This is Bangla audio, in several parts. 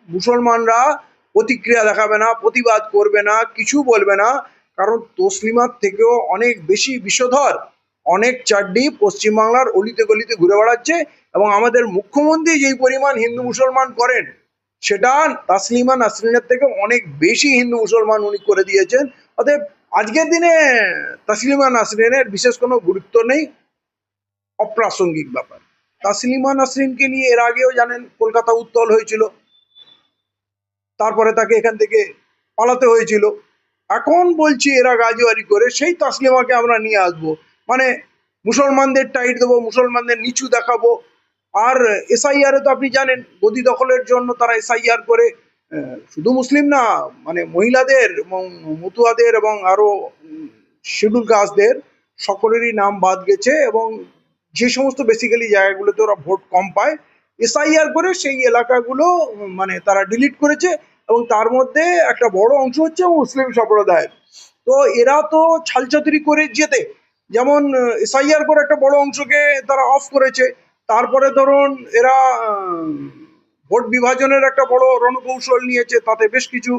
মুসলমানরা প্রতিক্রিয়া দেখাবে না, প্রতিবাদ করবে না, কিছু বলবে না। কারণ তসলিমার থেকেও অনেক বেশি বিষধর অনেক চাড্ডি পশ্চিমবাংলার অলিতে গলিতে ঘুরে বেড়াচ্ছে। এবং আমাদের মুখ্যমন্ত্রী যেই পরিমাণ হিন্দু মুসলমান করেন, সেটা তাসলিমা নাসরিনের থেকে অনেক বেশি হিন্দু মুসলমান উনি করে দিয়েছেন। অতএব আজকের দিনে তাসলিমা নাসরিনের বিশেষ কোনো গুরুত্ব নেই, অপ্রাসঙ্গিক ব্যাপার। তাসলিমা নাসরিনকে নিয়ে এর আগেও জানেন কলকাতা উত্তল হয়েছিল, তারপরে তাকে এখান থেকে পালাতে হয়েছিল। এখন বলছি এরা গাজুয়ারি করে সেই তাসলিমাকে আমরা নিয়ে আসবো, মানে মুসলমানদের টাইট দেবো, মুসলমানদের নিচু দেখাবো। আর এসআইআর তো আপনি জানেন গদি দখলের জন্য তারা এসআইআর করে শুধু মুসলিম না, মানে মহিলাদের এবং মতুয়াদের এবং আরো শিডিউল কাস্টদের সকলেরই নাম বাদ গেছে। এবং যে সমস্ত বেসিক্যালি জায়গাগুলোতে ওরা ভোট কম পায়, এসআইআর করে সেই এলাকাগুলো মানে তারা ডিলিট করেছে। এবং তার মধ্যে একটা বড় অংশ হচ্ছে মুসলিম সম্প্রদায়ের। তো এরা তো ছালচাতুরি করে যেতে, যেমন এসআইআর করে একটা বড় অংশকে তারা অফ করেছে। তারপরে ধরুন এরা ভোট বিভাজনের একটা বড় রণকৌশল নিয়েছে, তাতে বেশ কিছু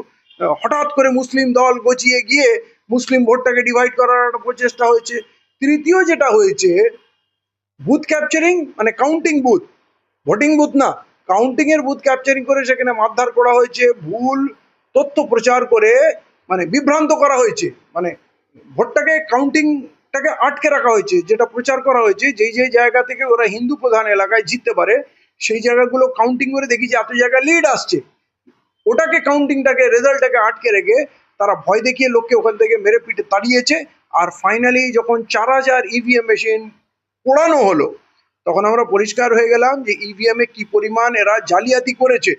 হঠাৎ করে মুসলিম দল গচিয়ে গিয়ে মুসলিম ভোটটাকে ডিভাইড করার একটা প্রচেষ্টা হয়েছে। তৃতীয় যেটা হয়েছে, বুথ ক্যাপচারিং, মানে কাউন্টিং বুথ, ভোটিং বুথ না, কাউন্টিং এর বুথ ক্যাপচারিং করে সেখানে মারধর করা হয়েছে, ভুল তথ্য প্রচার করে মানে বিভ্রান্ত করা হয়েছে। মানে ভোটটাকে কাউন্টিংটাকে আটকে রাখা হয়েছে, যেটা প্রচার করা হয়েছে যেই যেই জায়গা থেকে ওরা হিন্দু প্রধান এলাকায় জিততে পারে সেই জায়গাগুলো কাউন্টিং করে দেখি যে এত জায়গায় লিড আসছে, ওটাকে কাউন্টিংটাকে রেজাল্টটাকে আটকে রেখে তারা ভয় দেখিয়ে লোককে ওখান থেকে মেরে পিটে তাড়িয়েছে। আর ফাইনালি যখন 4000 ইভিএম মেশিন পোড়ানো হলো, তখন আমরা পরিষ্কার হয়ে গেলাম যে ইভিএম এ কি পরিমাণ এরা জালিয়াতি করেছে,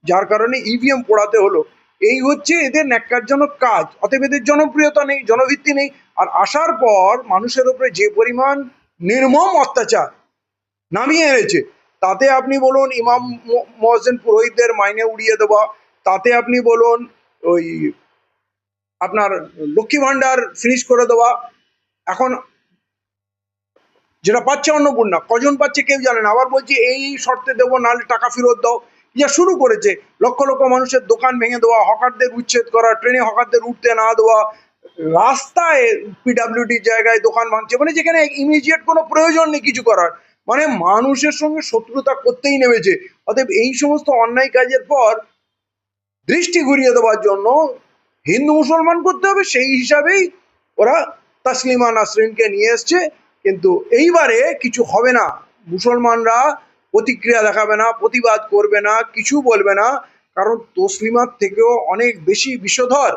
যার কারণে ইভিএম পোড়াতে হলো। এই হচ্ছে এদের ন্যাক্কারজনক কাজ। অতএব এদের জনপ্রিয়তা নেই, জনভিত্তি নেই। আর আসার পর মানুষের উপরে যে পরিমাণ নির্মম অত্যাচার নামিয়ে এনেছে, তাতে আপনি বলুন ইমাম মুয়াজ্জিন পুরোহিতদের মাইনে উড়িয়ে দেওয়া, তাতে আপনি বলুন ওই আপনার লক্ষ্মী ভান্ডার ফিনিশ করে দেওয়া, এখন যেটা পাচ্ছে অন্নপূর্ণা কজন পাচ্ছে কেউ জানে না, আবার বলছি এই শর্তে দেবো নাহলে টাকা ফেরত দাও। যা শুরু করেছে, লক্ষ লক্ষ মানুষের দোকান ভেঙে দেওয়া, হকারদের উচ্ছেদ করা, ট্রেনে হকারদের উঠতে না দেওয়া, রাস্তায় পিডাব্লিউডির জায়গায় দোকান ভাঙছে, মানে যেখানে ইমিডিয়েট কোনো প্রয়োজন নেই কিছু করার, মানে মানুষের সঙ্গে শত্রুতা করতেই নেমেছে। অতএব এই সমস্ত অন্যায় কাজের পর দৃষ্টি ঘুরিয়ে দেওয়ার জন্য হিন্দু মুসলমান করতে হবে, সেই হিসাবেই ওরা তাসলিমা নাসরিনকে নিয়ে এসছে। কিন্তু এইবারে কিছু হবে না, মুসলমানরা প্রতিক্রিয়া দেখাবে না, প্রতিবাদ করবে না, কিছু বলবে না। কারণ তসলিমার থেকেও অনেক বেশি বিষধর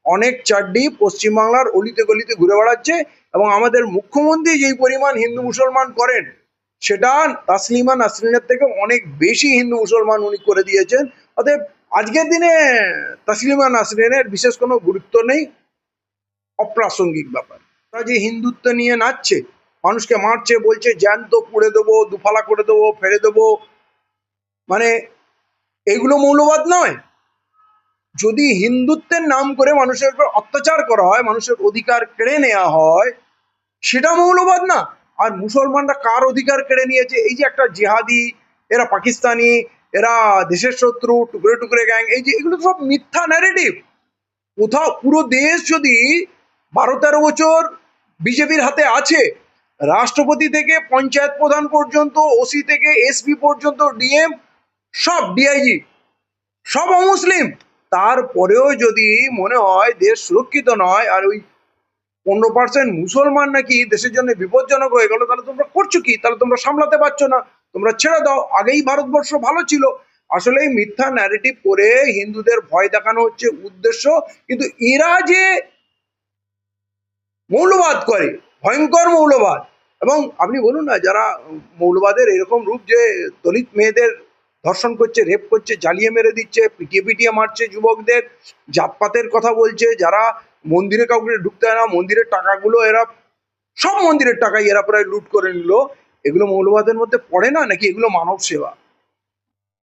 অনেক চাড্ডি পশ্চিমবাংলার অলিতে গলিতে ঘুরে বেড়াচ্ছে। এবং আমাদের মুখ্যমন্ত্রী যেই পরিমাণ হিন্দু মুসলমান করেন, সেটা তাসলিমা নাসরিনের থেকে অনেক বেশি হিন্দু মুসলমান উনি করে দিয়েছেন। অতএব আজকের দিনে তাসলিমা নাসরিনের বিশেষ কোনো গুরুত্ব নেই, অপ্রাসঙ্গিক ব্যাপার। তারা যে হিন্দুত্ব নিয়ে নাচছে, মানুষকে মারছে, বলছে জ্যান্ত পুড়ে দেবো, দুফালা করে দেবো, ফেলে দেবো, মানে এগুলো মৌলবাদ নয়। যদি হিন্দুত্বের নাম করে মানুষের উপর অত্যাচার করা হয়, মানুষের অধিকার কেড়ে নেওয়া হয়, সেটা মৌলবাদ না। আর মুসলমানরা কার অধিকার কেড়ে নিয়েছে? এই যে একটা জিহাদি, এরা পাকিস্তানি, এরা দেশের শত্রু, টুকরে টুকরে গ্যাং, এই যে এগুলো সব মিথ্যা ন্যারেটিভ। কোথাও পুরো দেশ যদি 12-13 বছর বিজেপির হাতে আছে, রাষ্ট্রপতি থেকে পঞ্চায়েত প্রধান পর্যন্ত, ওসি থেকে এসপি পর্যন্ত, ডিএম সব, ডিআইজি সব অমুসলিম, তারপরেও যদি মনে হয় দেশ সুরক্ষিত নয় আর ওই 15% মুসলমান নাকি দেশের জন্য বিপজ্জনক হয়ে গেল, তাহলে তোমরা করছো কি? তাহলে তোমরা সামলাতে পারছো না, তোমরা ছেড়ে দাও, আগেই ভারতবর্ষ ভালো ছিল। আসলে এই মিথ্যা ন্যারেটিভ করে হিন্দুদের ভয় দেখানো হচ্ছে উদ্দেশ্য। কিন্তু এরা যে মৌলবাদ করে, ভয়ঙ্কর মৌলবাদ। এবং আপনি বলুন না, যারা মৌলবাদের এরকম রূপ যে দলিত মেয়েদের ধর্ষণ করছে, রেপ করছে, জ্বালিয়ে মেরে দিচ্ছে, পিটিয়ে পিটিয়ে মারছে যুবকদের, জাতপাতের কথা বলছে, যারা মন্দিরে কাউকে ঢুকতে হয় না, মন্দিরের টাকাগুলো এরা, সব মন্দিরের টাকাই এরা প্রায় লুট করে নিল, এগুলো মৌলবাদের মধ্যে পড়ে না নাকি? এগুলো মানব সেবা।